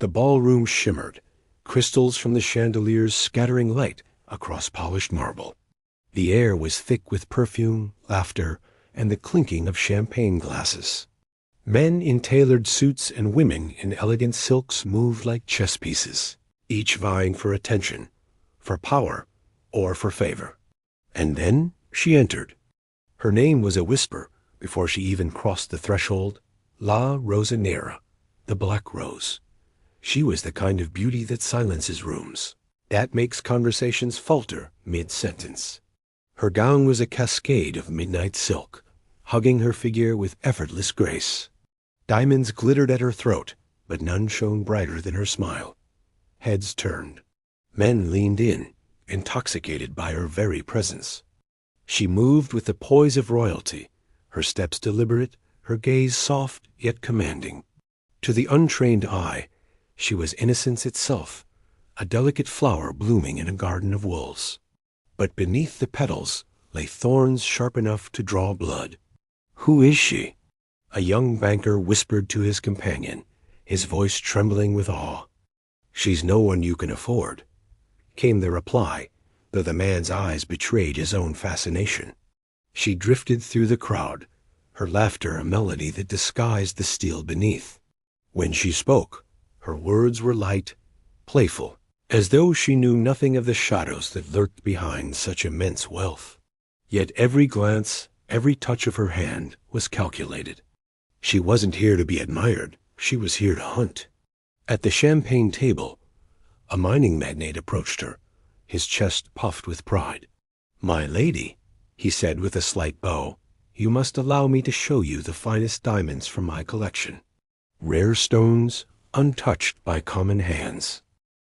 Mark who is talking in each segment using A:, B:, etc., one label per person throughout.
A: The ballroom shimmered, crystals from the chandeliers scattering light across polished marble. The air was thick with perfume, laughter, and the clinking of champagne glasses. Men in tailored suits and women in elegant silks moved like chess pieces, each vying for attention, for power, or for favor. And then she entered. Her name was a whisper before she even crossed the threshold. Rosa Nera, the Black Rose. She was the kind of beauty that silences rooms, that makes conversations falter mid-sentence. Her gown was a cascade of midnight silk, hugging her figure with effortless grace. Diamonds glittered at her throat, but none shone brighter than her smile. Heads turned. Men leaned in, intoxicated by her very presence. She moved with the poise of royalty, her steps deliberate, her gaze soft yet commanding. To the untrained eye, she was innocence itself, a delicate flower blooming in a garden of wolves. But beneath the petals lay thorns sharp enough to draw blood. "Who is she?" a young banker whispered to his companion, his voice trembling with awe. "She's no one you can afford," came the reply, though the man's eyes betrayed his own fascination. She drifted through the crowd, her laughter a melody that disguised the steel beneath. When she spoke, her words were light, playful, as though she knew nothing of the shadows that lurked behind such immense wealth. Yet every glance, every touch of her hand was calculated. She wasn't here to be admired, she was here to hunt. At the champagne table, a mining magnate approached her, his chest puffed with pride. "My lady," he said with a slight bow, "you must allow me to show you the finest diamonds from my collection. Rare stones, untouched by common hands."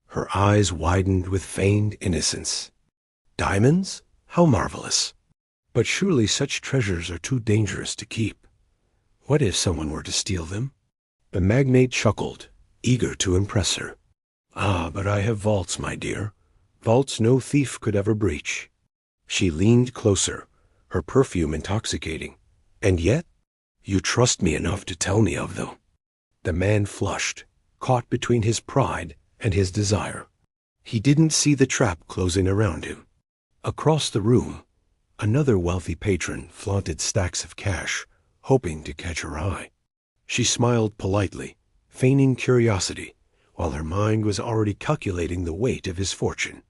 A: Her eyes widened with feigned innocence. "Diamonds? How marvelous! But surely such treasures are too dangerous to keep. What if someone were to steal them?" The magnate chuckled, eager to impress her. "Ah, but I have vaults, my dear, vaults no thief could ever breach." She leaned closer, her perfume intoxicating. "And yet, you trust me enough to tell me of them." The man flushed, caught between his pride and his desire. He didn't see the trap closing around him. Across the room, another wealthy patron flaunted stacks of cash, hoping to catch her eye. She smiled politely, feigning curiosity, while her mind was already calculating the weight of his fortune.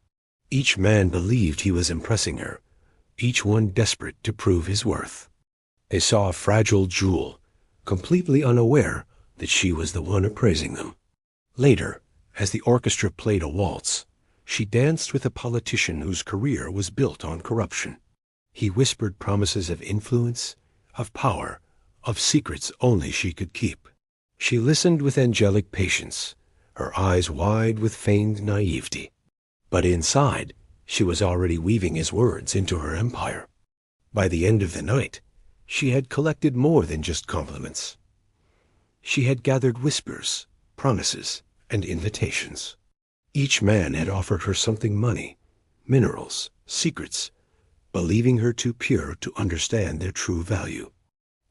A: Each man believed he was impressing her, each one desperate to prove his worth. They saw a fragile jewel, completely unaware that she was the one appraising them. Later, as the orchestra played a waltz, she danced with a politician whose career was built on corruption. He whispered promises of influence, of power, of secrets only she could keep. She listened with angelic patience, her eyes wide with feigned naivety. But inside, she was already weaving his words into her empire. By the end of the night, she had collected more than just compliments. She had gathered whispers, promises, and invitations. Each man had offered her something: money, minerals, secrets, believing her too pure to understand their true value.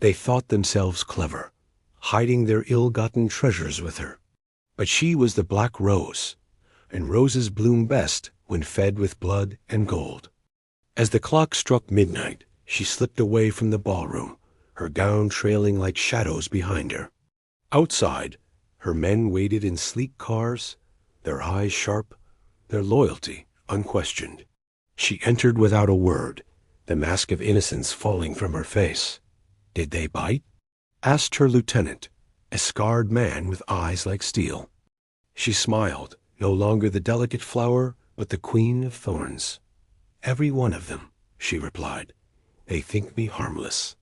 A: They thought themselves clever, hiding their ill-gotten treasures with her. But she was the Black Rose, and roses bloom best when fed with blood and gold. As the clock struck midnight, she slipped away from the ballroom, her gown trailing like shadows behind her. Outside, her men waited in sleek cars, their eyes sharp, their loyalty unquestioned. She entered without a word, the mask of innocence falling from her face. "Did they bite?" asked her lieutenant, a scarred man with eyes like steel. She smiled, no longer the delicate flower, but the queen of thorns. "Every one of them," she replied. "They think me harmless."